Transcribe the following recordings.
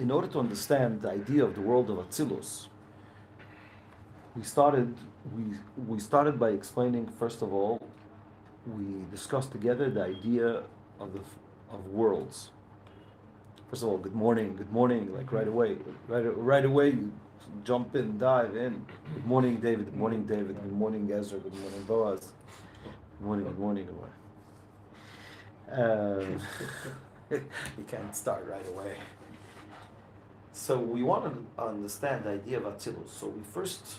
in order to understand the idea of the world of Atzilus, we started by explaining, first of all, we discussed together the idea of worlds. First of all, good morning, like right away, you jump in, dive in. Good morning, David. Good morning, David. Good morning, Ezra. Good morning, Boaz. Good morning. Good morning. You can't start right away. So we want to understand the idea of Atzilus. So the first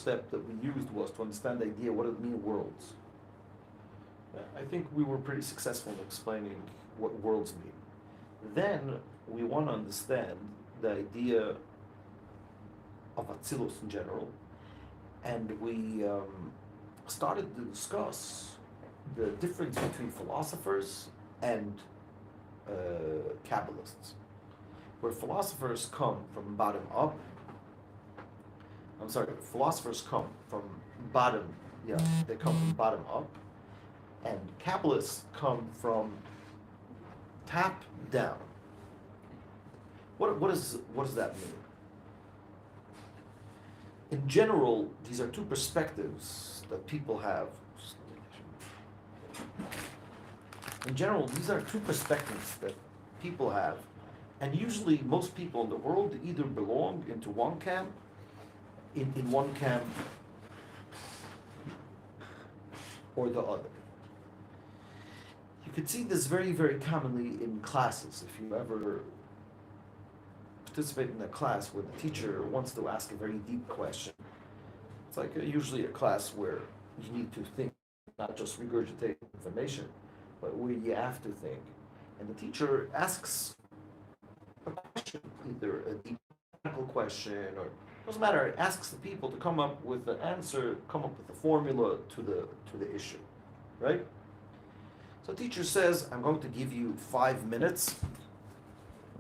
step that we used was to understand the idea what it means worlds. I think we were pretty successful in explaining what worlds mean. Then we want to understand the idea of Atzilus in general, and we started to discuss the difference between philosophers and Kabbalists, where philosophers come from bottom up. Philosophers come from bottom, they come from bottom up, and Kabbalists come from top down. What does that mean? In general, these are two perspectives that people have. In general, these are two perspectives that people have, and usually most people in the world either belong into one camp, in one camp, or the other. You could see this very, very commonly in classes. If you ever participate in a class where the teacher wants to ask a very deep question, it's like usually a class where you need to think, not just regurgitate information, but where you have to think. And the teacher asks a question, either a deep technical question or doesn't matter. It asks the people to come up with an answer, come up with a formula to the issue, right? So the teacher says, I'm going to give you 5 minutes.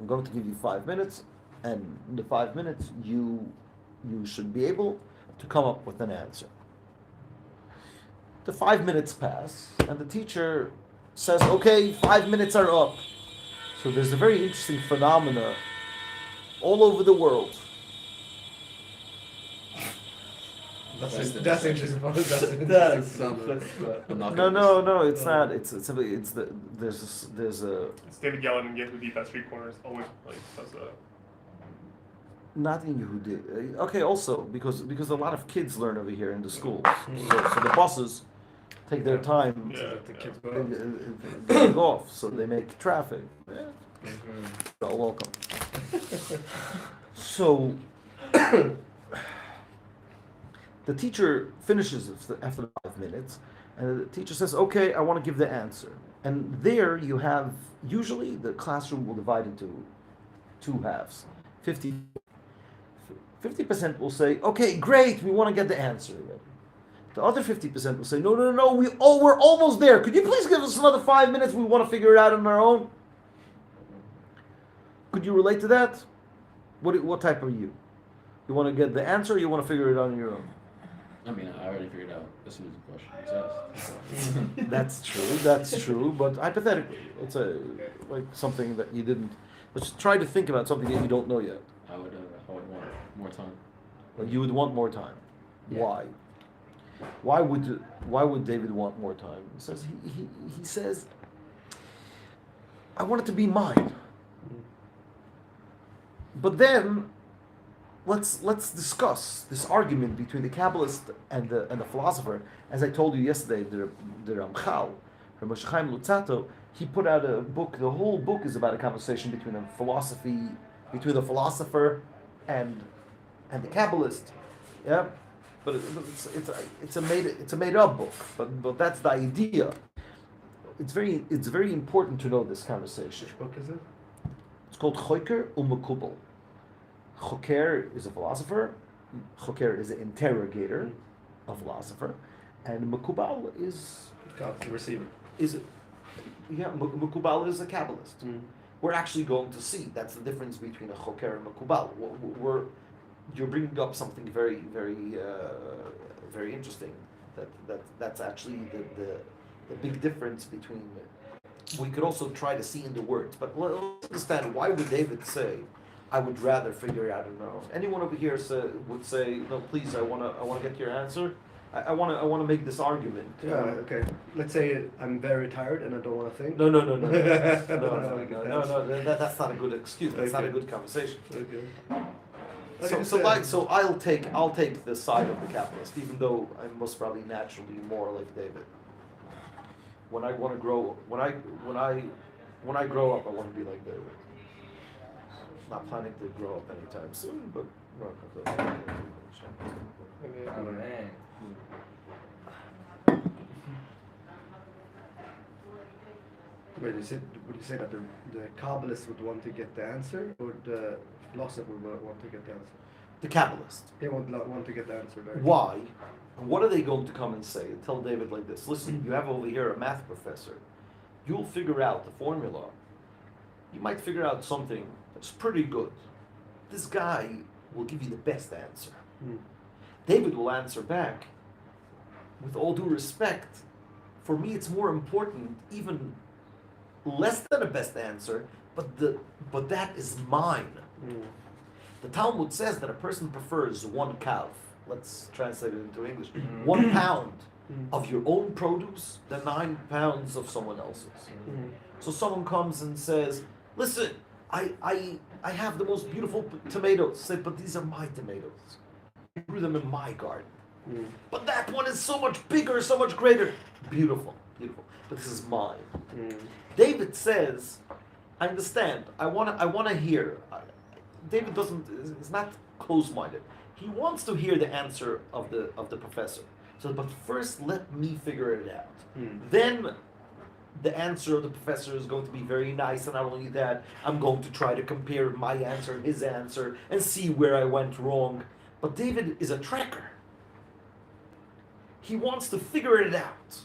I'm going to give you 5 minutes, and in the 5 minutes, you should be able to come up with an answer. The 5 minutes pass, and the teacher says, okay, 5 minutes are up. So there's a very interesting phenomena all over the world. That's interesting. No, it's not. It's there's a. It's David yelling and Yehudi at street corners always like does a. Not in Yehudi. Okay, also because a lot of kids learn over here in the schools, so the buses take their time to the kids getting off, so they make traffic. Yeah. You're welcome. So. The teacher finishes after 5 minutes, and the teacher says, okay, I want to give the answer. And there you have, usually the classroom will divide into two halves. 50% will say, okay, great, we want to get the answer. The other 50% will say, no, we're almost there. Could you please give us another 5 minutes? We want to figure it out on our own. Could you relate to that? What type are you? You want to get the answer, or you want to figure it out on your own? I mean, I already figured out as soon as the question was asked. That's true, but hypothetically, it's like something that you didn't. Let's try to think about something that you don't know yet. I would want more time. Well, you would want more time. Yeah. Why? Why would David want more time? He says he says, I want it to be mine. But then let's discuss this argument between the Kabbalist and the philosopher. As I told you yesterday, the Ramchal, Moshe Chaim Luzzatto, he put out a book. The whole book is about a conversation between the philosopher and the Kabbalist. Yeah, but it's a made up book. But that's the idea. It's very important to know this conversation. Which book is it? It's called Choker u'Mekubal. Choker is a philosopher. Choker is an interrogator, a philosopher, and Mekubal is the receiver. Mekubal is a Kabbalist. We're actually going to see that's the difference between a Choker and Mekubal. You're bringing up something very, very, very interesting. That's actually the big difference between. We could also try to see in the words, but let's understand why would David say I would rather figure it out and know. Anyone over here would say, no, please, I wanna get your answer. I wanna make this argument. Yeah, okay. Let's say I'm very tired and I don't want to think. No. No, That's not a good excuse. That's not a Okay. good conversation. Okay. So I'll take the side of the capitalist, even though I'm most probably naturally more like David. When I want to grow, when I grow up, I want to be like David. Not planning to grow up anytime soon, but Wait, would you say that the Kabbalist would want to get the answer, or the philosopher would want to get the answer? the capitalist. They want to get the answer. Right? Why? And what are they going to come and say? Tell David like this: listen, you have over here a math professor. You'll figure out the formula. You might figure out something that's pretty good. This guy will give you the best answer. David will answer back, with all due respect, for me it's more important, even less than a best answer, but that is mine. The Talmud says that a person prefers 1 kav, let's translate it into English, 1 pound of your own produce than 9 pounds of someone else's. So someone comes and says, listen, I have the most beautiful tomatoes. Say, but these are my tomatoes. I grew them in my garden. But that one is so much bigger, so much greater. Beautiful. But this is mine. David says, I understand. I wanna hear. David is not close-minded. He wants to hear the answer of the professor. So, but first let me figure it out. Then the answer of the professor is going to be very nice, and not only that, I'm going to try to compare my answer and his answer and see where I went wrong. But David is a tracker. He wants to figure it out.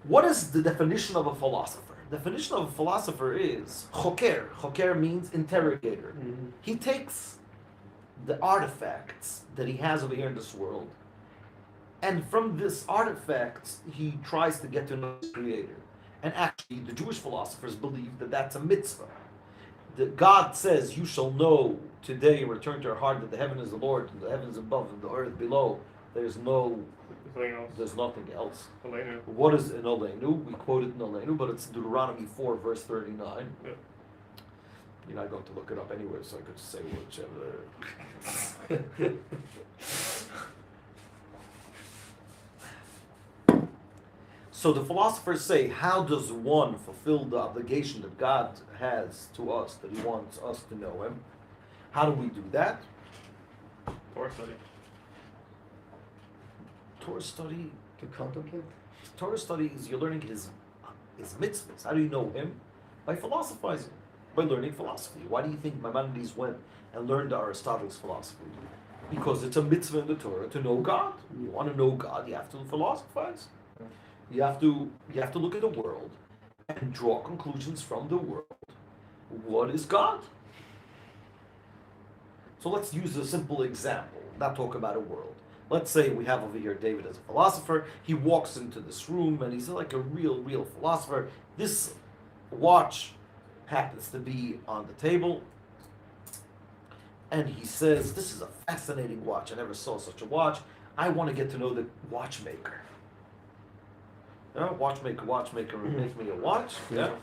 What is the definition of a philosopher? The definition of a philosopher is choker. Choker means interrogator. He takes the artifacts that he has over here in this world, and from this artifacts, he tries to get to know his creator. And actually, the Jewish philosophers believe that that's a mitzvah. That God says, you shall know today and return to your heart that the heaven is the Lord, and the heavens above and the earth below. There's nothing else. Aleinu. What is in Aleinu? We quote it in Aleinu, but it's Deuteronomy 4, verse 39. Yeah. You're not going to look it up anywhere, so I could just say whichever. So the philosophers say, how does one fulfill the obligation that God has to us, that he wants us to know him? How do we do that? Torah study. Torah study. To contemplate. Torah study is you're learning his mitzvahs. How do you know him? By philosophizing, by learning philosophy. Why do you think Maimonides went and learned Aristotle's philosophy? Because it's a mitzvah in the Torah to know God. You want to know God, you have to philosophize. You have to look at the world and draw conclusions from the world. What is God? So let's use a simple example, not talk about a world. Let's say we have over here David as a philosopher. He walks into this room and he's like a real philosopher. This watch happens to be on the table. And he says, this is a fascinating watch. I never saw such a watch. I want to get to know the watchmaker. Watchmaker make me a watch. Yeah.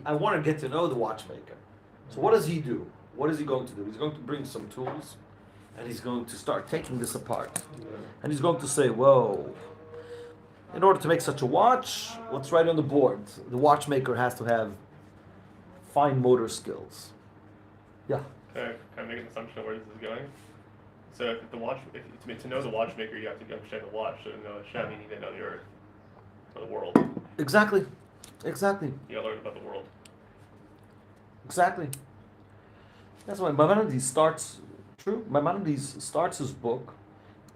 I want to get to know the watchmaker. So what does he do? What is he going to do? He's going to bring some tools, and he's going to start taking this apart. And he's going to say, whoa, in order to make such a watch, what's right on the board? The watchmaker has to have fine motor skills. Yeah. Can I make an assumption of where this is going? So if to know the watchmaker, you have to understand the watch. So to know Hashem, you need to know the earth, or the world. Exactly. You gotta learn about the world. Exactly. That's why Maimonides starts his book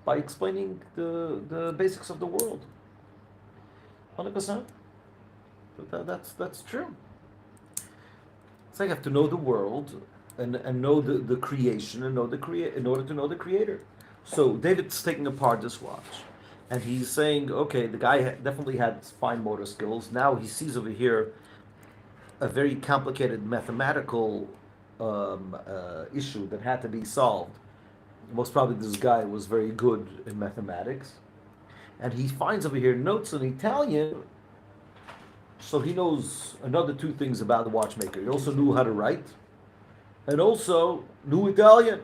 by explaining the basics of the world. 100%. That's true. It's like you have to know the world and know the creation and know in order to know the creator. So David's taking apart this watch. And he's saying, okay, the guy definitely had fine motor skills. Now he sees over here a very complicated mathematical issue that had to be solved. Most probably this guy was very good in mathematics. And he finds over here notes in Italian, so he knows another two things about the watchmaker. He also knew how to write, and also knew Italian.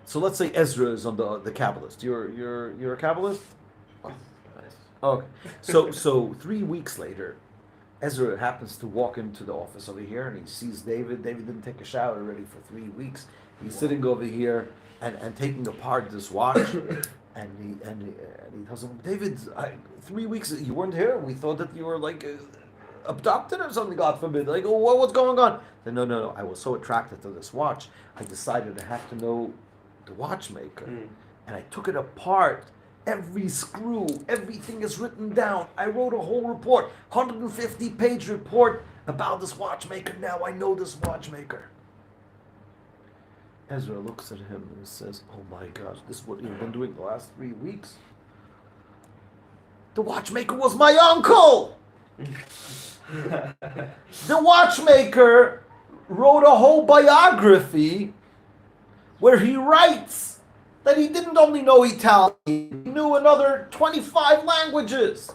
So let's say Ezra is on the Kabbalist. You're a Kabbalist? Nice. Okay. So 3 weeks later, Ezra happens to walk into the office over here and he sees David. David didn't take a shower already for 3 weeks. He's sitting over here and taking apart this watch. and he tells him, David, 3 weeks you weren't here. We thought that you were like abducted or something, God forbid. Like, oh, what's going on? Then, no. I was so attracted to this watch, I decided I have to know the watchmaker. And I took it apart. Every screw, everything is written down. I wrote a whole report, 150-page report about this watchmaker. Now I know this watchmaker. Ezra looks at him and says, oh my gosh, this is what you've been doing the last 3 weeks? The watchmaker was my uncle! The watchmaker wrote a whole biography where he writes that he didn't only know Italian, he knew another 25 languages,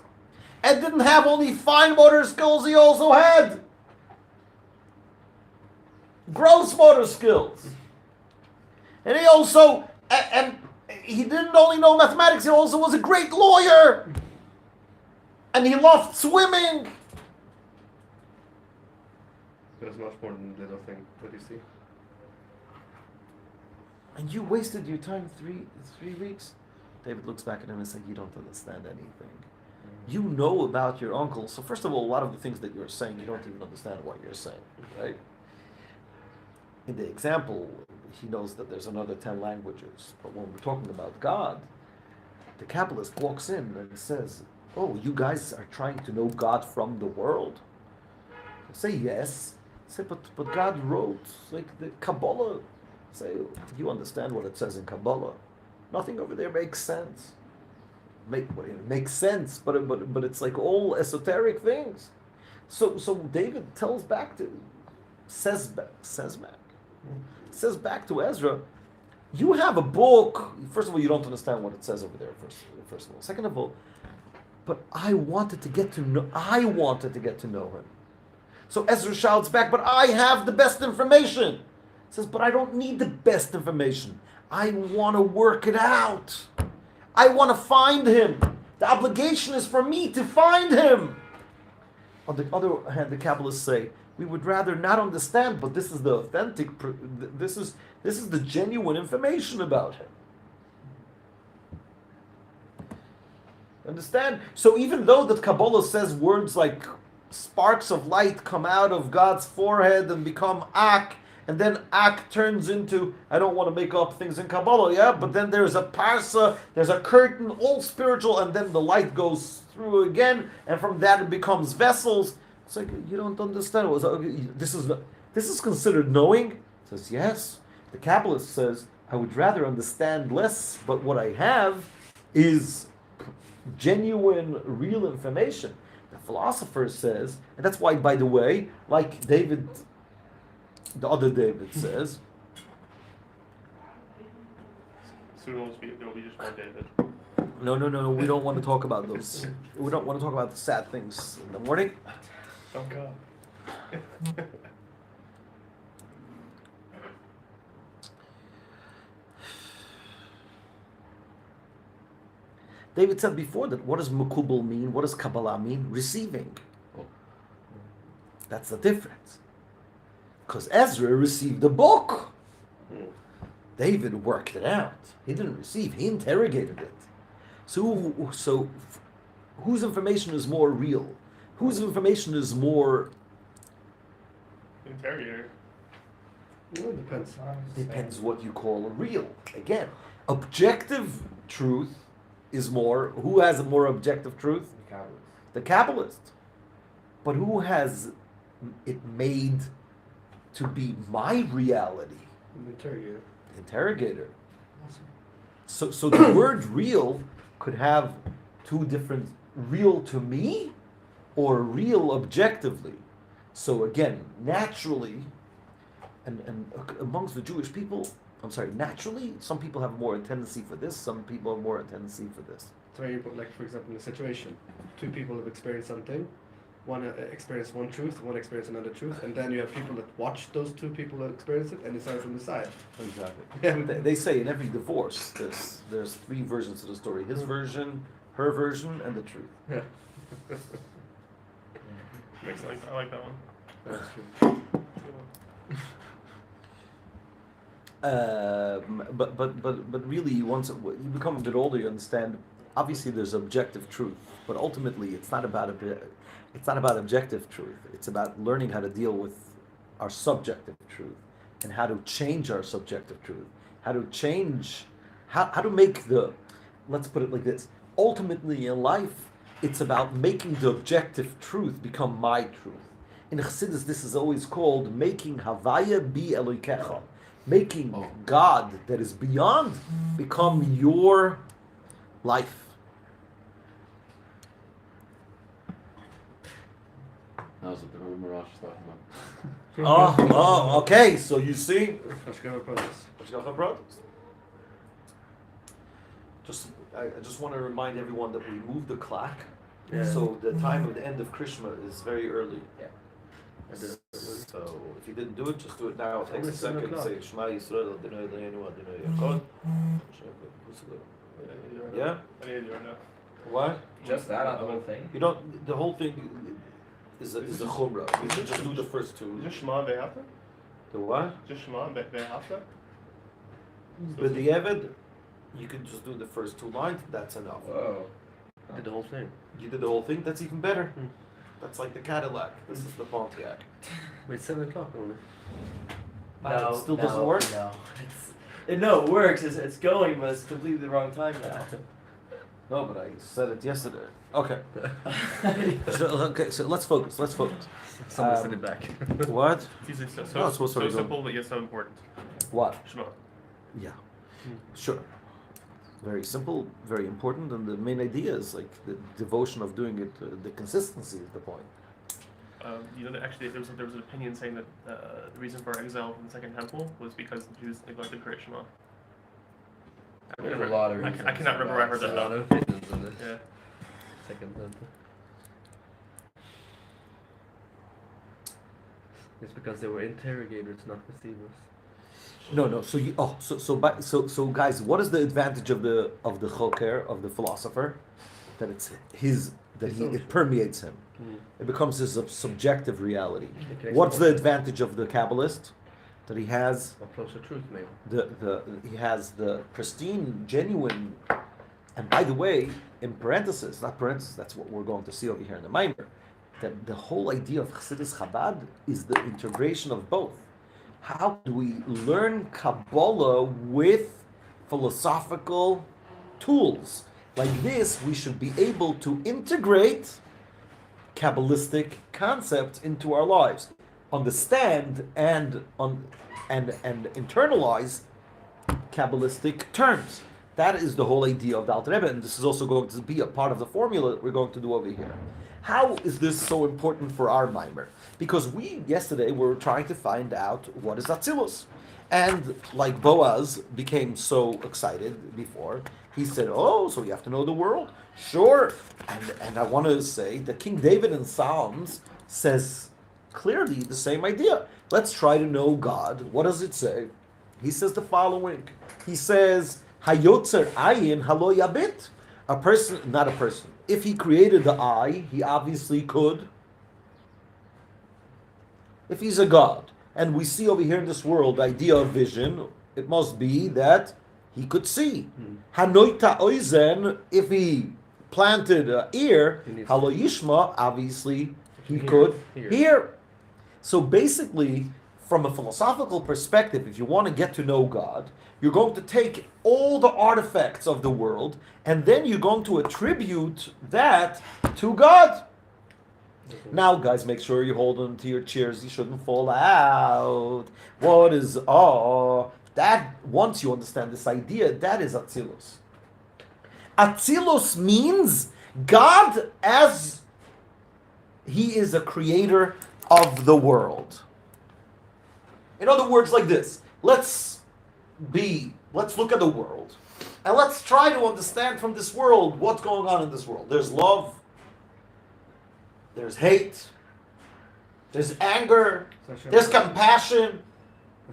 and didn't have only fine motor skills, he also had gross motor skills. And he also, and he didn't only know mathematics, he also was a great lawyer. And he loved swimming. There's much more than little thing. What do you see? And you wasted your time three weeks? David looks back at him and says, you don't understand anything. You know about your uncle. So first of all, a lot of the things that you're saying, you don't even understand what you're saying, right? In the example, he knows that there's another 10 languages. But when we're talking about God, the Kabbalist walks in and says, oh, you guys are trying to know God from the world? I say yes. I say, but God wrote like the Kabbalah. Say, you understand what it says in Kabbalah? Nothing over there makes sense. Makes sense, but it's like all esoteric things. So David says back to Ezra, you have a book. First of all, you don't understand what it says over there. First of all, second of all, but I wanted to get to know him. So Ezra shouts back, but I have the best information. He says, but I don't need the best information. I want to work it out. I want to find him. The obligation is for me to find him. On the other hand, the Kabbalists say, we would rather not understand, but this is the authentic, this is the genuine information about him. Understand? So even though the Kabbalah says words like sparks of light come out of God's forehead and become Ak, and then Ak turns into, I don't want to make up things in Kabbalah, yeah? But then there's a parsa, there's a curtain, all spiritual, and then the light goes through again, and from that it becomes vessels. It's like, you don't understand. This is considered knowing? It says, yes. The Kabbalist says, I would rather understand less, but what I have is genuine, real information. The philosopher says, and that's why, by the way, like David, the other David says, so there will be just one David. no, we don't want to talk about those. We don't want to talk about the sad things in the morning. Oh God. David said before that, what does Makubal mean? What does Kabbalah mean? Receiving. That's the difference. Because Ezra received the book. David worked it out. He didn't receive, he interrogated it. So whose information is more real? Whose information is more... Interrogator. Well, it depends. Depends what you call real. Again, objective truth is more... Who has a more objective truth? The Kabbalist. But who has it made to be my reality? The interrogator. Interrogator. So the word real could have two different, real to me or real objectively. So again, naturally, and amongst the Jewish people, naturally, some people have more a tendency for this, some people have more a tendency for this. So when you put, like, for example, in a situation, two people have experienced something, one experienced one truth, one experienced another truth, and then you have people that watch those two people experience it and decide from the side. Exactly. Yeah. They say in every divorce, there's three versions of the story: his version, her version, and the truth. Yeah. Makes sense. I like that one. That's true. But really, once you become a bit older, you understand. Obviously, there's objective truth, but ultimately, it's not about objective truth. It's about learning how to deal with our subjective truth and how to change our subjective truth. How to make the. Let's put it like this. Ultimately, in life, it's about making the objective truth become my truth. In Chassidus, this is always called making Havaya bi Elokecha. Making God that is beyond become your life. That was what the Mirage was talking about. Okay. So you see, I just want to remind everyone that we moved the clock, so the time of the end of Krishma is very early. Yeah. So if you didn't do it, just do it now. It takes a second. Say Shema Yisrael Adonai Eloheinu Adonai Echad. Yeah. I need to do it now. What? Just that, not the whole thing. You don't. The whole thing is a chumrah. You should just do the first two. Just Shema Be'afta? The what? Just Shema Be'afta? But the Eved, you can just do the first two lines. That's enough. Whoa. Did the whole thing. You did the whole thing. That's even better. That's like the Cadillac. This is the Pontiac. Wait, 7 o'clock only. No, it still doesn't work? No, it works. It's going, but it's completely the wrong time now. No, but I said it yesterday. Okay. So let's focus. Someone send it back. What? It's easy, No, it's supposed to be simple, but yet so important. What? Shema. Yeah. Sure. Very simple, very important, and the main idea is like the devotion of doing it. The consistency is the point. Actually, there was an opinion saying that the reason for exile from the Second Temple was because the Jews neglected Kriyat Shema. There's a lot of reasons. I cannot remember where I heard There's that. a lot of opinions on this. Yeah. Second temple. It's because they were interrogators, not deceivers. No. So guys, what is the advantage of the choker, of the philosopher? That it's it permeates him. It becomes his subjective reality. What's the advantage of the Kabbalist? That he has Or closer truth, maybe. he has the pristine, genuine, and by the way, in parentheses, not parentheses, that's what we're going to see over here in the Maimer, that the whole idea of Chassidus Chabad is the integration of both. How do we learn Kabbalah with philosophical tools? Like this, we should be able to integrate Kabbalistic concepts into our lives, understand and internalize Kabbalistic terms. That is the whole idea of the Alter Rebbe, and this is also going to be a part of the formula that we're going to do over here. How is this so important for our Maimer? Because we, yesterday, were trying to find out what is Atzilus. And like Boaz became so excited before, he said, so you have to know the world? Sure. And I want to say that King David in Psalms says clearly the same idea. Let's try to know God. What does it say? He says the following. He says, Hayotzer ayin halo yabit. A person, not a person. If he created the eye, he obviously could. If he's a God, and we see over here in this world the idea of vision, it must be that he could see. Hanoita oizen, if he planted an ear, halo yishma, obviously he could hear. So basically, from a philosophical perspective, if you want to get to know God, you're going to take all the artifacts of the world, and then you're going to attribute that to God. Now, guys, make sure you hold on to your chairs. You shouldn't fall out. What is That, once you understand this idea, that is Atzilus. Atzilus means God as He is a creator of the world. In other words, like this, let's look at the world, and let's try to understand from this world what's going on in this world. There's love, there's hate, there's anger, there's compassion.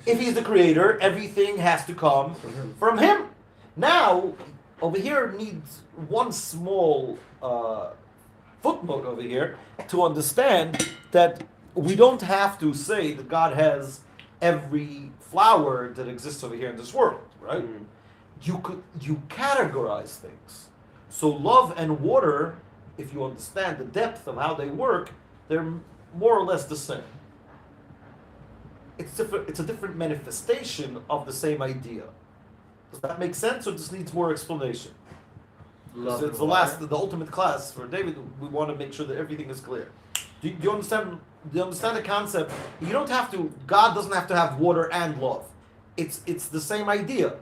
If He's the creator, everything has to come from Him. Now, over here needs one small footnote over here to understand that we don't have to say that God has every flower that exists over here in this world, right? You categorize things. So love and water, if you understand the depth of how they work, they're more or less the same. It's a different manifestation of the same idea. Does that make sense, or just needs more explanation? It's the ultimate class for David. We want to make sure that everything is clear. Do you understand? Do you understand the concept? You don't have to. God doesn't have to have water and love. It's the same idea.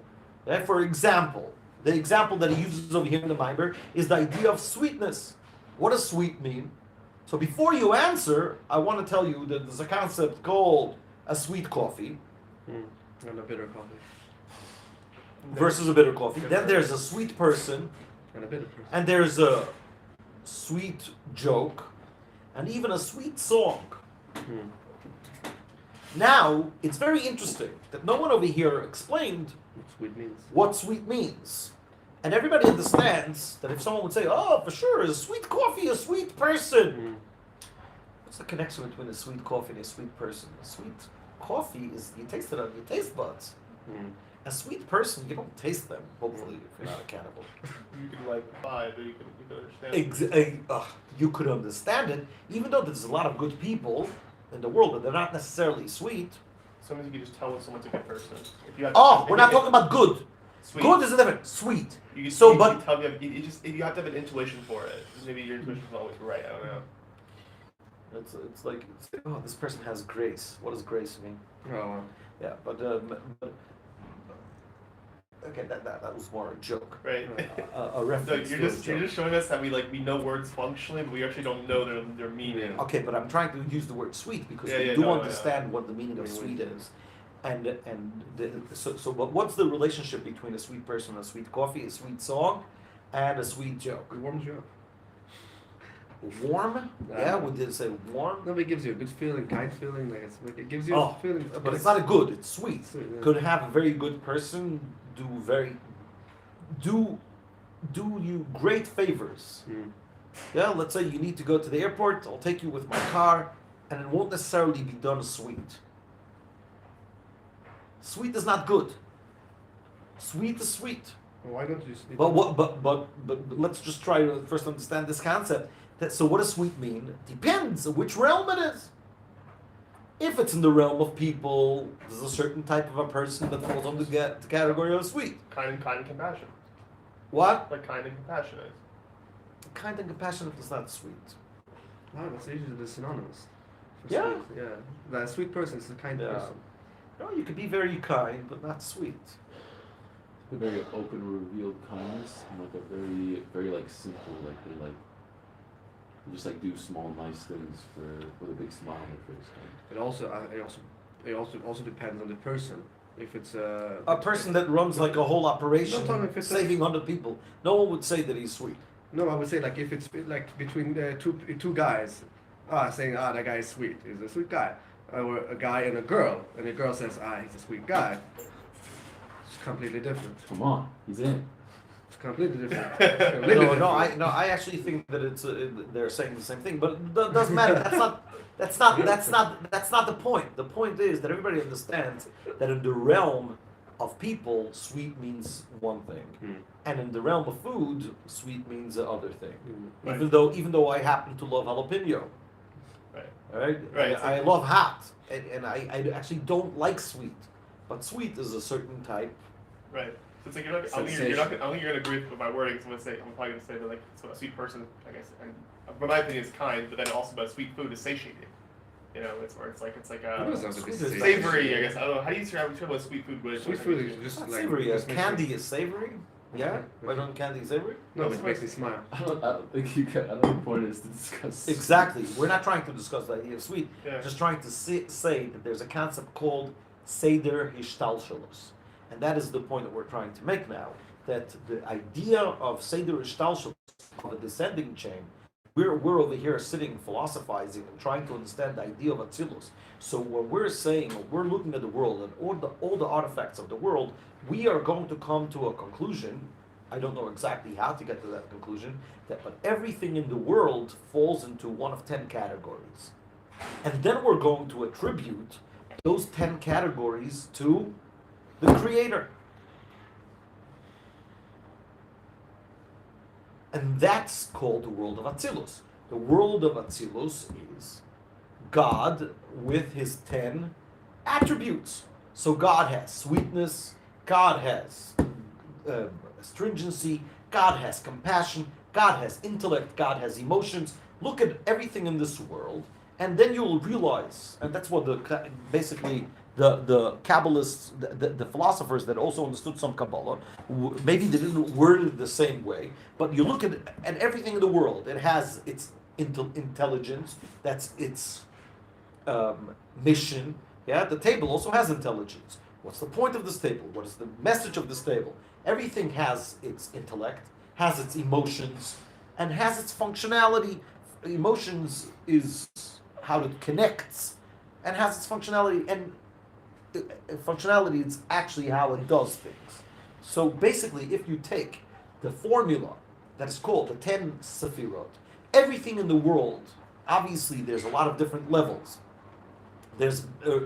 Right? For example, the example that he uses over here in the Maimer is the idea of sweetness. What does sweet mean? So before you answer, I want to tell you that there's a concept called a sweet coffee. And a bitter coffee. Versus a bitter coffee. Then there's a sweet person. And a bitter person. And there's a sweet joke. And even a sweet song. Now, it's very interesting that no one over here explained what sweet means. And everybody understands that if someone would say, oh, for sure, a sweet coffee, a sweet person. What's the connection between a sweet coffee and a sweet person? A sweet coffee is, you taste it on your taste buds. A sweet person, you don't taste them, hopefully, if you're not a cannibal. You can like buy, but you can understand. You could understand it, even though there's a lot of good people in the world, but they're not necessarily sweet. Sometimes you can just tell when someone's a good person. If you have, We're not talking about good. Sweet. Good is a different. Sweet. You can, So, you but can tell you have to have an intuition for it. Maybe your intuition's not always right. I don't know. it's like, oh, this person has grace. What does grace mean? Oh, Yeah, but okay, that was more a joke. Right. A So reference. you're to a just joke. showing us that we know words functionally, but we actually don't know their meaning. Okay, but I'm trying to use the word sweet because Yeah, we yeah, do no, understand what the meaning of sweet is, but what's the relationship between a sweet person, a sweet coffee, a sweet song, and a sweet joke? it warms you up. Warm? Yeah, would you say warm? No, but it gives you a good feeling, kind feeling. Like it gives you Oh, a feeling. but it's not a good. It's sweet. Sweet, yeah. Could have a very good person do you great favors. Yeah, let's say you need to go to the airport. I'll take you with my car, and it won't necessarily be done sweet. Sweet is not good. Sweet is sweet. Well, why don't you sleep? But let's just try to first understand this concept. So what does sweet mean? Depends on which realm it is. If it's in the realm of people, there's a certain type of a person that falls under the category of sweet. Kind and compassion. What? Like kind and compassionate. Kind and compassionate is not sweet. No, that's usually the synonymous. For Yeah. Sweet. Yeah. That sweet person is a kind Yeah. person. No, you could be very kind, but not sweet. A very open, revealed kindness, and like a very, very like simple, like they like just like do small, nice things with a big smile on their face. It also depends on the person. If it's A person that runs like a whole operation, Not talking if it's saving 100 people, no one would say that he's sweet. No, I would say like if it's like between two guys, saying that guy is sweet, he's a sweet guy, or a guy and a girl says he's a sweet guy. It's completely different. Come on, he's in. It's completely different. Completely different. I actually think that it's they're saying the same thing, but it doesn't matter. That's not the point. The point is that everybody understands that in the realm of people, sweet means one thing, and in the realm of food, sweet means the other thing. Right. Even though I happen to love jalapeno, Right. all right, Right. I love hot, and I actually don't like sweet, but sweet is a certain type. Right. So it's like I don't think you're gonna agree with my wording. So I'm probably gonna say that like so a sweet person, I guess, and but my opinion is kind, but then also but sweet food is satiating. You know, it's where it's like What does that have to be Sweet is savory. I guess I don't know. How do you describe what sweet food was? Sweet food is just Not like savory. just makes Candy me- is savory. Yeah. Why don't candy savory? No, but it makes me smile. I don't think you can. I don't think the point is to discuss. Exactly. We're not trying to discuss the idea of sweet. Yeah. Just trying to say that there's a concept called Seder Hishtalshalos. And that is the point that we're trying to make now. That the idea of Seder Hishtalshalos, of a descending chain, we're over here sitting philosophizing and trying to understand the idea of Atzilus. So when we're saying, when we're looking at the world and all the artifacts of the world, we are going to come to a conclusion. I don't know exactly how to get to that conclusion, but everything in the world falls into one of 10 categories. And then we're going to attribute those 10 categories to the Creator. And that's called the world of Atzilus. The world of Atzilus is God with his 10 attributes. So God has sweetness, God has stringency, God has compassion, God has intellect, God has emotions. Look at everything in this world, and then you'll realize, and that's what basically the Kabbalists, the philosophers that also understood some Kabbalah, maybe they didn't word it the same way, but you look at everything in the world, it has its intelligence, that's its mission. Yeah, the table also has intelligence. What's the point of this table? What is the message of this table? Everything has its intellect, has its emotions, and has its functionality. Emotions is how it connects, and has its functionality, and functionality is actually how it does things. So basically, if you take the formula that is called the 10 Sefirot, everything in the world, obviously there's a lot of different levels. There's 4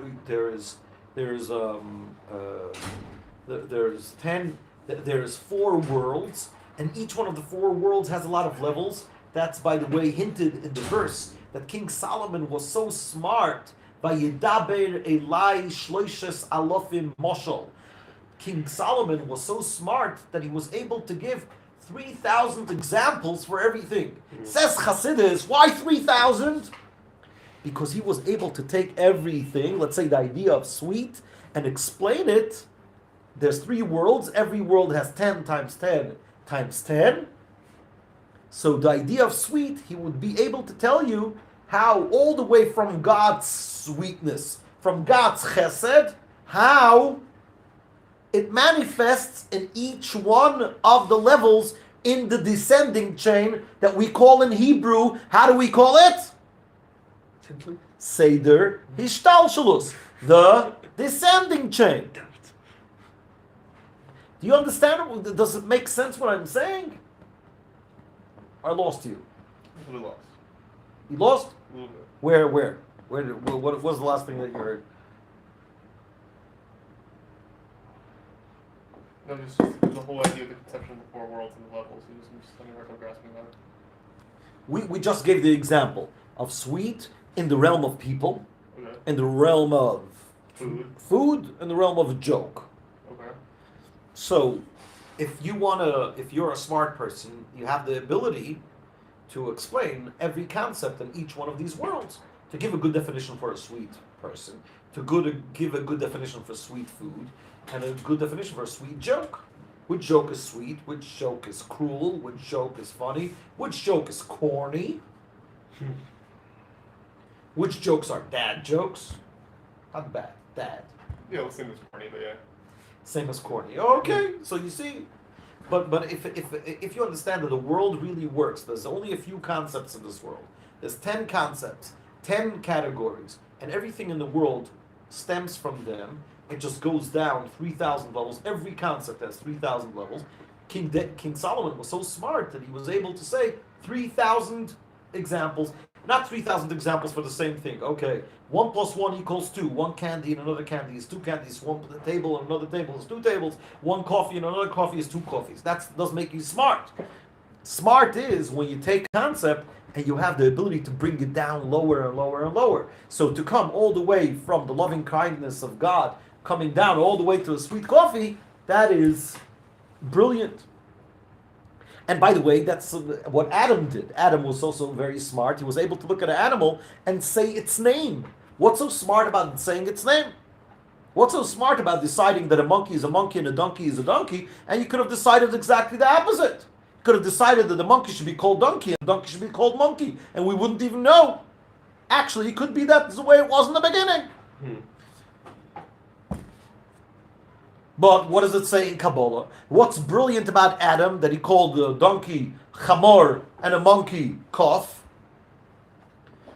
worlds, and each one of the 4 worlds has a lot of levels. That's, by the way, hinted in the verse that King Solomon was so smart. Vayidaber Elai Shloishes Alofim Moshel. King Solomon was so smart that he was able to give 3,000 examples for everything. Says Chassidus, why 3,000? Because he was able to take everything, let's say the idea of sweet, and explain it. There's 3 worlds. Every world has 10 times 10 times 10. So the idea of sweet, he would be able to tell you how all the way from God's sweetness, from God's chesed, how it manifests in each one of the levels in the descending chain that we call in Hebrew, how do we call it? Seder Hishtalshalus, the descending chain. Do you understand? Does it make sense what I'm saying? I lost you. We lost. You lost? A little bit. Where? What was the last thing that you heard? No, just the whole idea of the conception of the 4 worlds and the levels. I'm just having a hard time grasping that. We just gave the example of sweet in the realm of people, Okay. in the realm of Food. in the realm of a joke. Okay. So, if you're a smart person, you have the ability to explain every concept in each one of these worlds, to give a good definition for a sweet person, to give a good definition for sweet food, and a good definition for a sweet joke. Which joke is sweet? Which joke is cruel? Which joke is funny? Which joke is corny? Which jokes are dad jokes? Not bad, dad. Yeah, let's say it's corny, but yeah. Same as corny. Okay, so you see, but if you understand that the world really works, there's only a few concepts in this world. There's 10 concepts, 10 categories, and everything in the world stems from them. It just goes down 3,000 levels. Every concept has 3,000 levels. King Solomon was so smart that he was able to say 3,000 examples. Not 3,000 examples for the same thing. Okay, 1 + 1 = 2. 1 candy and another candy is 2 candies. 1 table and another table is 2 tables. 1 coffee and another coffee is 2 coffees. That does make you smart. Smart is when you take a concept and you have the ability to bring it down lower and lower and lower. So to come all the way from the loving kindness of God, coming down all the way to a sweet coffee, that is brilliant. And by the way, that's what Adam did. Adam was also very smart. He was able to look at an animal and say its name. What's so smart about saying its name? What's so smart about deciding that a monkey is a monkey and a donkey is a donkey? And you could have decided exactly the opposite. You could have decided that the monkey should be called donkey and the donkey should be called monkey, and we wouldn't even know. Actually, it could be that's the way it was in the beginning. But what does it say in Kabbalah? What's brilliant about Adam that he called the donkey Chamor and a monkey Kof?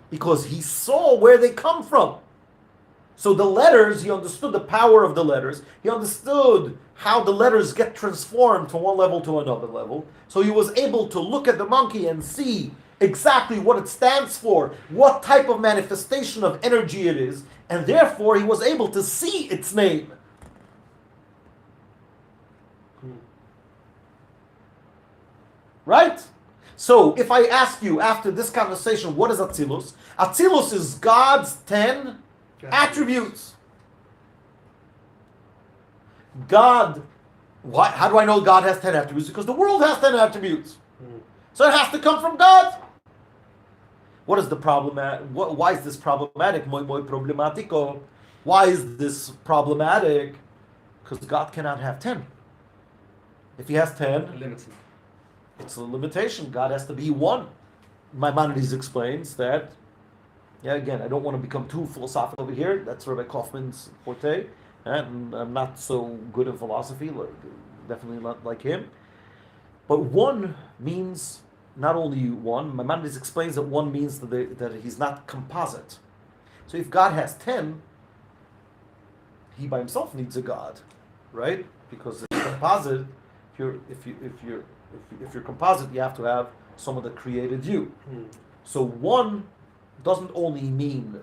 Because he saw where they come from. So the letters, he understood the power of the letters. He understood how the letters get transformed from one level to another level. So he was able to look at the monkey and see exactly what it stands for, what type of manifestation of energy it is, and therefore he was able to see its name. Right? So if I ask you after this conversation, what is Atzilus? Atzilus is God's 10 attributes. God, how do I know God has 10 attributes? Because the world has 10 attributes. So it has to come from God. What is the problem? Why is this problematic? Muy problemático. Why is this problematic? Because God cannot have 10. If he has 10, Limited. it's a limitation. God has to be one. Maimonides explains that, again, I don't want to become too philosophical over here. That's Rabbi Kaufman's forte. And I'm not so good in philosophy, definitely not like him. But one means not only one. Maimonides explains that one means that he's not composite. So if God has 10, he by himself needs a God, right? Because it's composite. If you're composite, you have to have someone that created you. So one doesn't only mean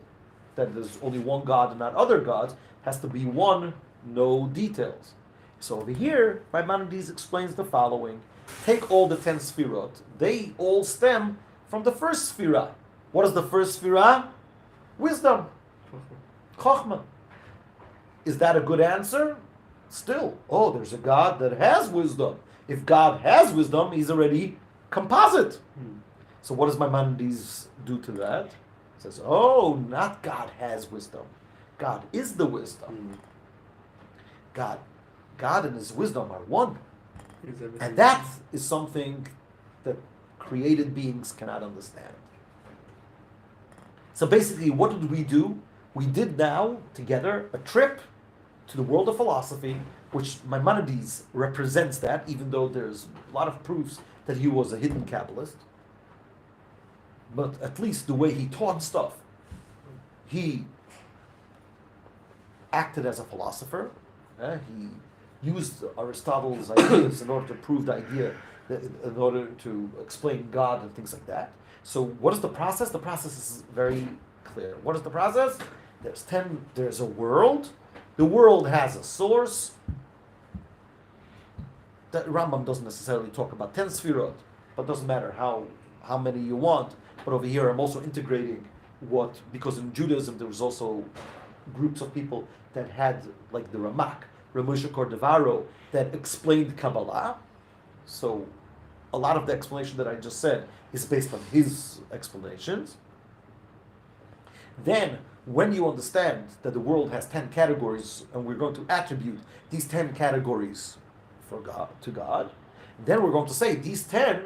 that there's only one God and not other gods. It has to be one, no details. So over here, Maimonides explains the following. Take all the 10 sfirot. They all stem from the first sfirah. What is the first sfirah? Wisdom. Chokhmah. Is that a good answer? Still, there's a God that has wisdom. If God has wisdom, he's already composite. So what does Maimonides do to that? He says, not God has wisdom. God is the wisdom. God and his wisdom are one. And that is something that created beings cannot understand. So basically, what did we do? We did now, together, a trip to the world of philosophy, which Maimonides represents that, even though there's a lot of proofs that he was a hidden Kabbalist. But at least the way he taught stuff, he acted as a philosopher. He used Aristotle's ideas in order to prove the idea, in order to explain God and things like that. So what is the process? The process is very clear. What is the process? There's a world. The world has a source. The Rambam doesn't necessarily talk about 10 sfirot, but doesn't matter how many you want. But over here I'm also integrating because in Judaism there was also groups of people that had, like the Ramak, Ramosha Cordovaro, that explained Kabbalah. So a lot of the explanation that I just said is based on his explanations. Then, when you understand that the world has 10 categories, and we're going to attribute these 10 categories to God, then we're going to say these 10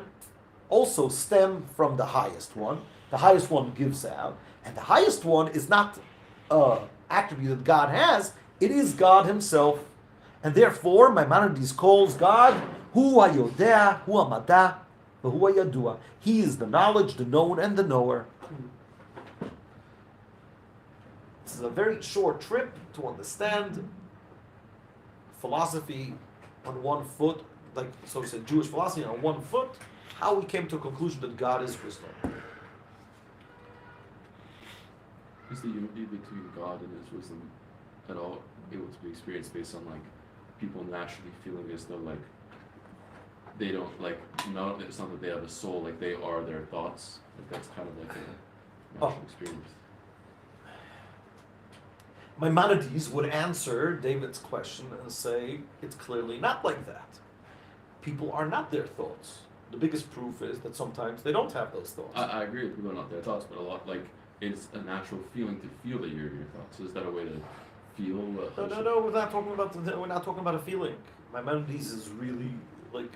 also stem from the highest one. The highest one gives out, and the highest one is not an attribute that God has, it is God himself. And therefore, Maimonides calls God Hu HaYodea, Hu HaMada, Hu HaYadua. He is the knowledge, the known, and the knower. This is a very short trip to understand philosophy on one foot, so it's a Jewish philosophy on one foot, how we came to a conclusion that God is wisdom. Is the unity between God and his wisdom at all able to be experienced based on people naturally feeling as though they don't it's not that they have a soul, they are their thoughts? That's kind of a natural experience. Maimonides would answer David's question and say, it's clearly not like that. People are not their thoughts. the biggest proof is that sometimes they don't have those thoughts. I agree with people are not their thoughts, but a lot like it's a natural feeling to feel that you're your thoughts. So is that a way to feel? No. We're not talking about a feeling. Maimonides is really like.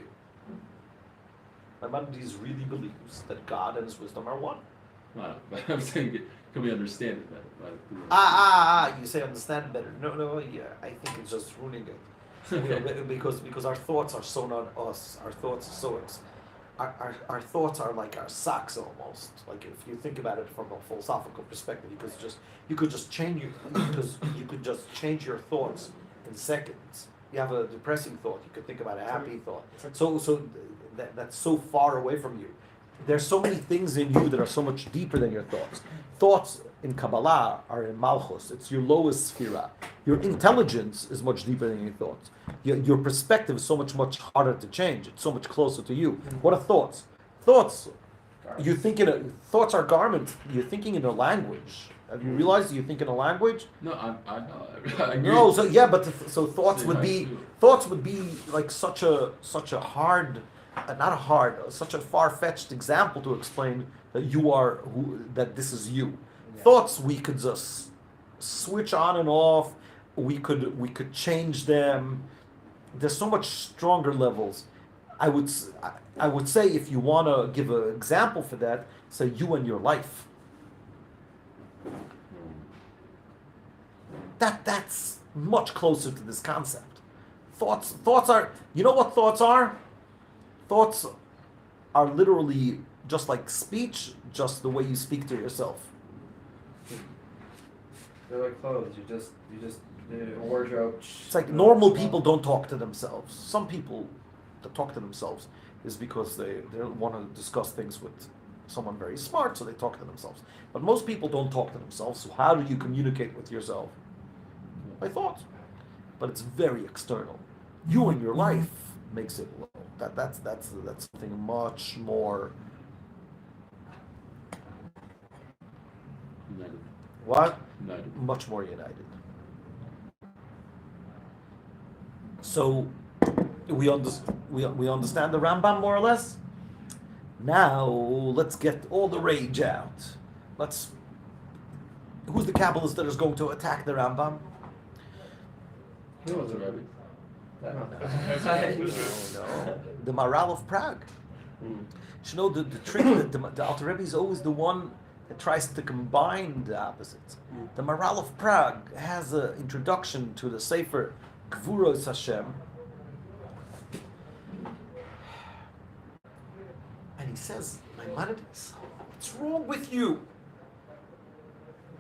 Maimonides really believes that God and His wisdom are one. No, but I'm saying, can we understand it better? You say understand better. No, yeah, I think it's just ruining it. Because our thoughts are so not us. Our thoughts are so our thoughts are like our socks almost. Like if you think about it from a philosophical perspective, you could just change your thoughts in seconds. You have a depressing thought, you could think about a happy thought. So that's so far away from you. There's so many things in you that are so much deeper than your thoughts. Thoughts in Kabbalah are in Malchus. It's your lowest sphera. Your intelligence is much deeper than your thoughts. Your perspective is so much harder to change. It's so much closer to you. What are thoughts? Thoughts. Thoughts are garments. You're thinking in a language. Have you realized you think in a language? No, I agree. No, so thoughts would be like such a hard, such a far-fetched example to explain that that this is you. Yeah. Thoughts we could just switch on and off. We could change them. There's so much stronger levels. I would say if you want to give an example for that, say you and your life. That's much closer to this concept. Thoughts are, you know what thoughts are? Thoughts are literally just like speech, just the way you speak to yourself. They're like clothes. You just the wardrobe. It's like normal people don't talk to themselves. Some people that talk to themselves is because they want to discuss things with someone very smart, so they talk to themselves. But most people don't talk to themselves. So how do you communicate with yourself? By thoughts. But it's very external. You and your life makes it low. That's something much more. United. What? United. Much more united. So we understand the Rambam more or less. Now let's get all the rage out. Who's the Kabbalist that is going to attack the Rambam? Who was it? No. The Maral of Prague. You know the trick that the Alter Rebbe is always the one that tries to combine the opposites. The Maral of Prague has an introduction to the Sefer Gvuros Hashem, and he says, Maimonides, what's wrong with you?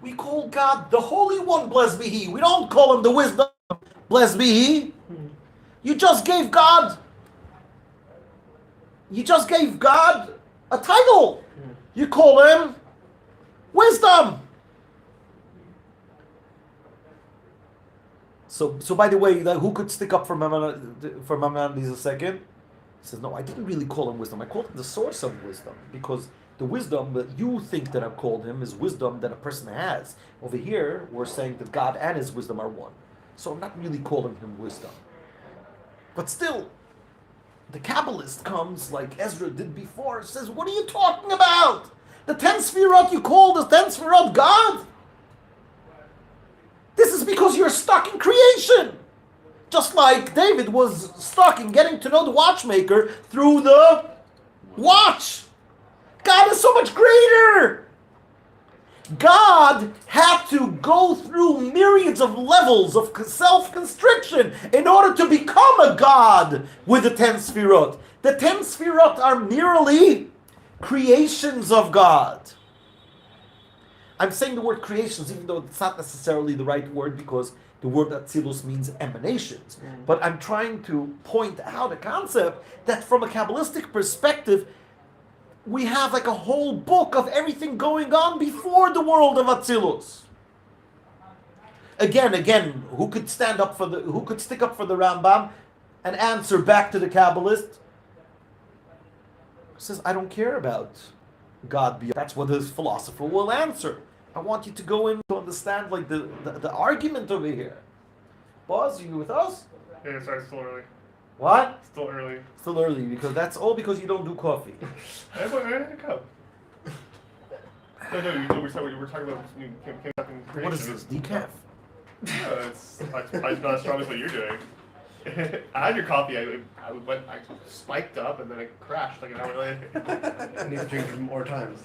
We call God the Holy One, blessed be He. We don't call Him the Wisdom, blessed be He. You just gave God a title. You call Him Wisdom. So by the way, who could stick up for Maimonides a second? He says, no, I didn't really call him wisdom. I called him the source of wisdom, because the wisdom that you think that I've called him is wisdom that a person has. Over here, we're saying that God and His wisdom are one. So I'm not really calling him wisdom. But still, the Kabbalist comes like Ezra did before, says, what are you talking about? The 10 Sfirot, you call the 10 Sfirot God? This is because you're stuck in creation. Just like David was stuck in getting to know the watchmaker through the watch. God is so much greater. God had to go through myriads of levels of self-constriction in order to become a God with the 10 Sfirot. The 10 Sfirot are merely creations of God. I'm saying the word creations, even though it's not necessarily the right word, because the word Atzilus means emanations. But I'm trying to point out a concept that from a Kabbalistic perspective, we have like a whole book of everything going on before the world of Atzilus. Again, who could stick up for the Rambam and answer back to the Kabbalist? He says, I don't care about God beyond. That's what this philosopher will answer. I want you to go in to understand like the argument over here. Boz, you with us? Yeah, sorry, it's still early. What? Still early. Still early because that's all because you don't do coffee. I had a cup. No, we were talking about you came back in creation. What is this? Decaf? No, it's not as strong as what you're doing. I had your coffee. I spiked up and then I crashed like an hour later. I need to drink it more times.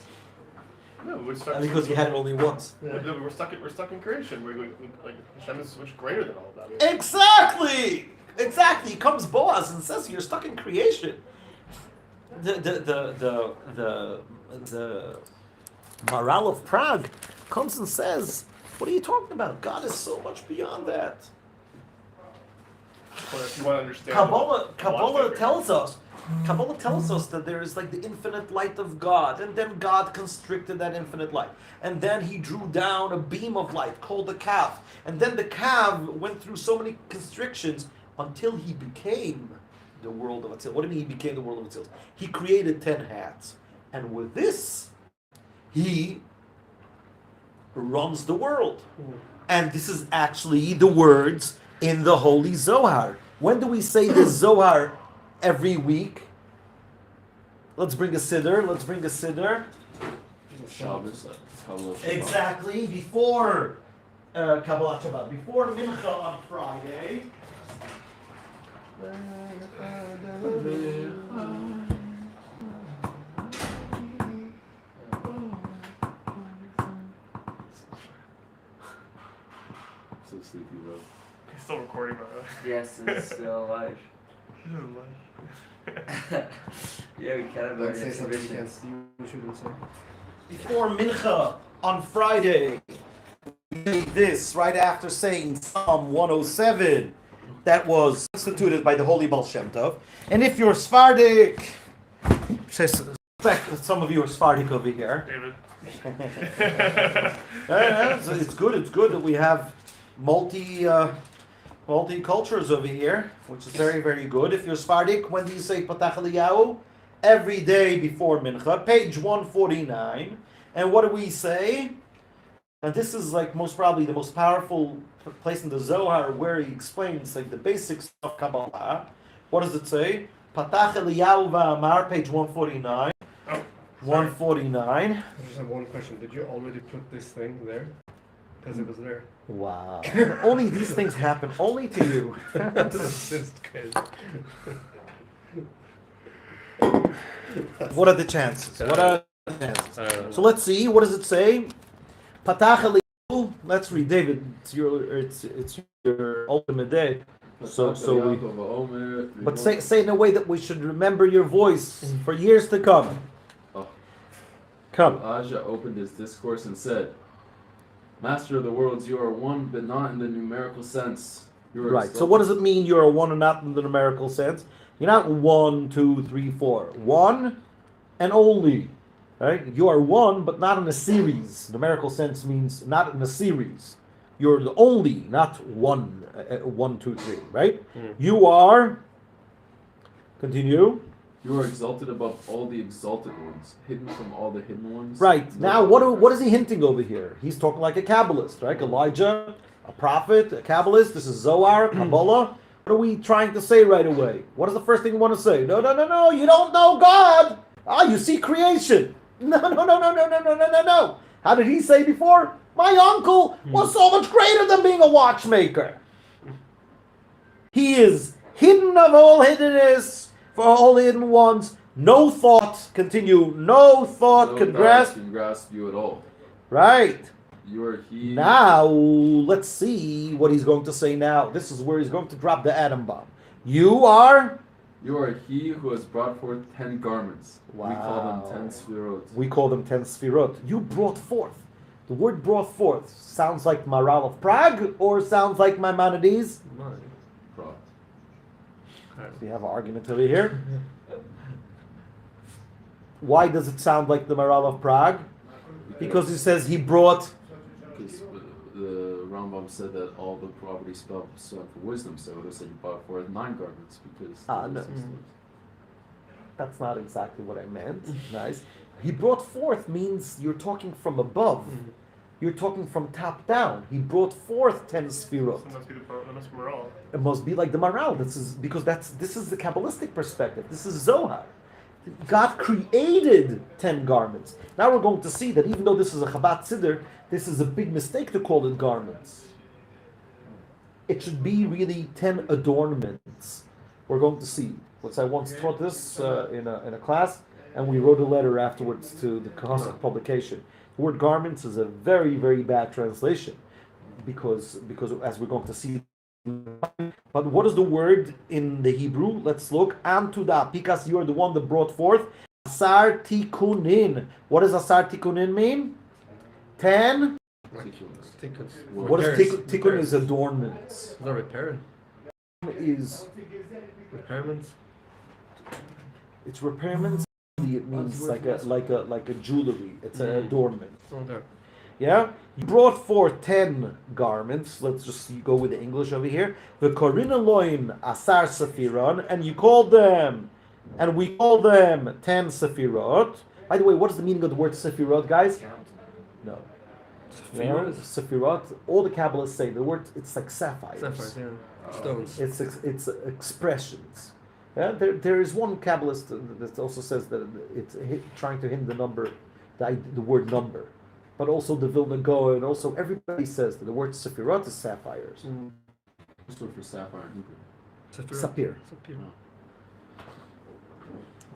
No, we're stuck. And because you had it only once. We're stuck in creation. We're like Hashem is much greater than all of that. Exactly. Exactly. Comes Boaz and says you're stuck in creation. The Maral of Prague comes and says, "What are you talking about? God is so much beyond that." Well, if you want to understand, Kabbalah tells us that there is like the infinite light of God, and then God constricted that infinite light, and then He drew down a beam of light called the calf, and then the calf went through so many constrictions until He became the world of Atzil. What do you mean He became the world of Atzil? He created 10 hats, and with this, He runs the world. And this is actually the words in the Holy Zohar. When do we say the Zohar? Every week. Let's bring a siddur. Shabbos, Kabbalah Shabbat. Exactly. Before Kabbalah Shabbat. Before Mincha on Friday. So sleepy, bro. it's still recording, by the way. Yes, it's still alive. Yeah, we kind of Don't say something you shouldn't say. Before Mincha on Friday. We did this right after saying Psalm 107 that was instituted by the Holy Baal Shem Tov. And if you're Sephardic, some of you are Sephardic over here. David. It's good that we have multi cultures over here, which is very, very good. If you're Sephardic, when do you say Patach Eliyahu? Every day before Mincha, page 149. And what do we say? And this is like most probably the most powerful place in the Zohar where he explains like the basics of Kabbalah. What does it say? Patach Eliyahu va'amar, page 149. Oh, 149. I just have one question. Did you already put this thing there? Because it was there. Wow. Only these things happen only to you. That's good. What are the chances? So let's see. What does it say? Patach Eliyahu. Let's read, David. It's your ultimate day. But say in a way that we should remember your voice for years to come. Oh. Come. Aja opened his discourse and said, "Master of the worlds, you are one, but not in the numerical sense. You are Right. So what does it mean you're a one and not in the numerical sense? You're not 1, 2, 3, 4. One and only. Right? You are one, but not in a series. Numerical sense means not in a series. You're the only, not 1, 1, 2, 3. Right? You are. Continue. You are exalted above all the exalted ones, hidden from all the hidden ones." Right. Now, what is he hinting over here? He's talking like a Kabbalist, right? Elijah, a prophet, a Kabbalist. This is Zohar, Kabbalah. What are we trying to say right away? What is the first thing you want to say? No. You don't know God. You see creation. No. How did he say before? My uncle was so much greater than being a watchmaker. He is hidden of all hiddenness. For all the hidden ones, no thought, continue, no thought can grasp you at all. Right. You are he. Now, let's see what he's going to say now. This is where he's going to drop the atom bomb. You are he who has brought forth 10 garments. Wow. We call them 10 sfirot. We call them 10 sfirot. You brought forth. The word brought forth sounds like Maral of Prague or sounds like Maimonides? Brought. We have an argument over here. Why does it sound like the Maral of Prague? Because he says he brought. Because the Rambam said that all the property spelled for wisdom, so they said he brought forth 9 garments because. No. That's not exactly what I meant. Nice. He brought forth means you're talking from above. You're talking from top down. He brought forth 10 sfirot. It must be the must be morale. It must be like the morale. This is the Kabbalistic perspective. This is Zohar. God created 10 garments. Now we're going to see that even though this is a Chabad Siddur, this is a big mistake to call it garments. It should be really 10 adornments. We're going to see. I once taught this in a class, and we wrote a letter afterwards to the Cossack publication. The word garments is a very, very bad translation because as we're going to see. But what is the word in the Hebrew? Let's look. Amtuda, because you are the one that brought forth. Asar tikunin. What does asar tikunin mean? 10. What is tikkun? Is adornments. The repair. Is Repairments. It's repairments. It means like a jewelry. It's an adornment. Okay. Yeah, you brought forth 10 garments. Let's just go with the English over here. The Korin Elohim Asar Sefiron, and you called them, and we call them 10 Sefirot. By the way, what is the meaning of the word Sefirot, guys? No. Sefirot. All the Kabbalists say the word. It's like sapphires. Sapphires, yeah. Stones. It's expressions. Yeah, there is one Kabbalist that also says that it's trying to hint the word number. But also the Vilna Gaon, and also everybody says that the word Sefirot is sapphires. What's the word for sapphire in Hebrew? Sapphire. Sapphire.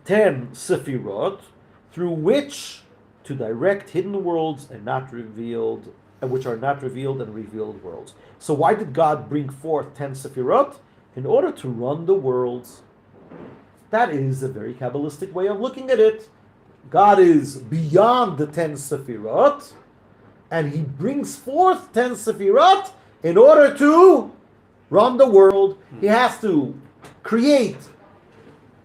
10 Sefirot, through which to direct hidden worlds and not revealed, which are not revealed and revealed worlds. So why did God bring forth 10 Sefirot? In order to run the worlds. That is a very Kabbalistic way of looking at it. God is beyond the 10 Sefirot, and He brings forth 10 Sefirot in order to run the world. He has to create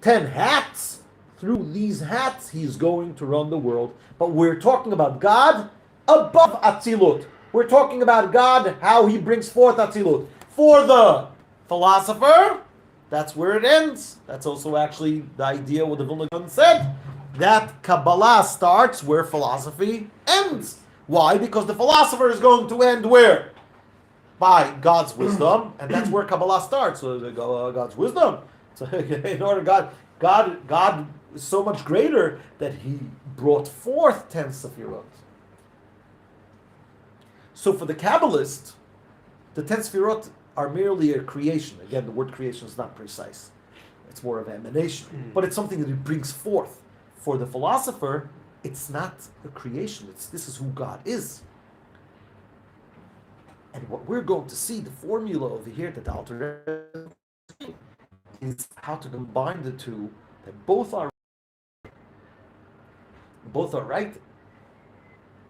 10 hats. Through these hats, He's going to run the world. But we're talking about God above Atzilut. We're talking about God, how He brings forth Atzilut. For the philosopher, that's where it ends. That's also actually the idea what the Vilna Gaon said. That Kabbalah starts where philosophy ends. Why? Because the philosopher is going to end where? By God's wisdom, and that's where Kabbalah starts. So God's wisdom. So in order, God is so much greater that He brought forth 10 Sefirot. So for the Kabbalist, the 10 Sefirot are merely a creation. Again, the word creation is not precise. It's more of emanation, but it's something that He brings forth. For the philosopher, it's not a creation. This is who God is. And what we're going to see, the formula over here that the Alter is how to combine the two, that both are right.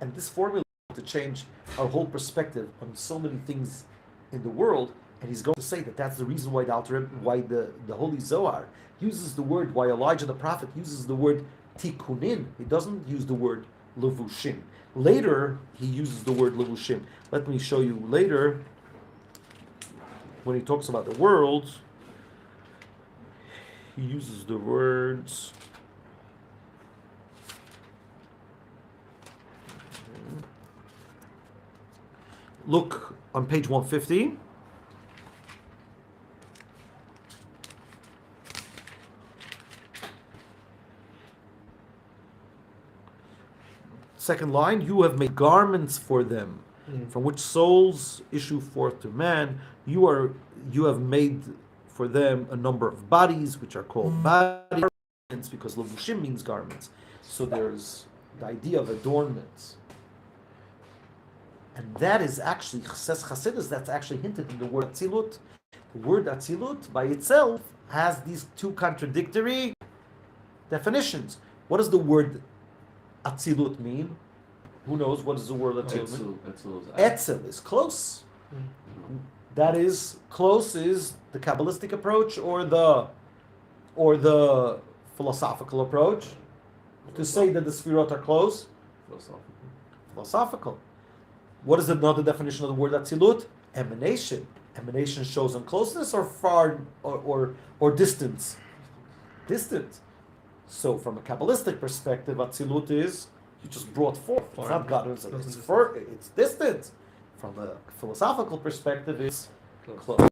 And this formula to change our whole perspective on so many things in the world. And he's going to say that that's the reason why the Holy Zohar uses the word, why Elijah the prophet uses the word tikunin. He doesn't use the word levushim. Later, he uses the word levushim. Let me show you later, when he talks about the world, he uses the words. Look on page 150. Second line, you have made garments for them, from which souls issue forth to man. You have made for them a number of bodies, which are called body garments, because levushim means garments. So there's the idea of adornments. And that is actually, says Chassidus, that's actually hinted in the word Atzilut. The word Atzilut by itself has these two contradictory definitions. What does the word Atzilut mean? Who knows what does the word Atzilut mean? Etzel is close. That is, close is the Kabbalistic approach or the philosophical approach. To say that the Sfirot are close? Philosophical. What is another definition of the word Atzilut? Emanation. Emanation shows on closeness or far or distance. Distant. So from a Kabbalistic perspective, Atzilut is You just brought forth. It's Far. not God Himself. It's distant. From a philosophical perspective, it's close.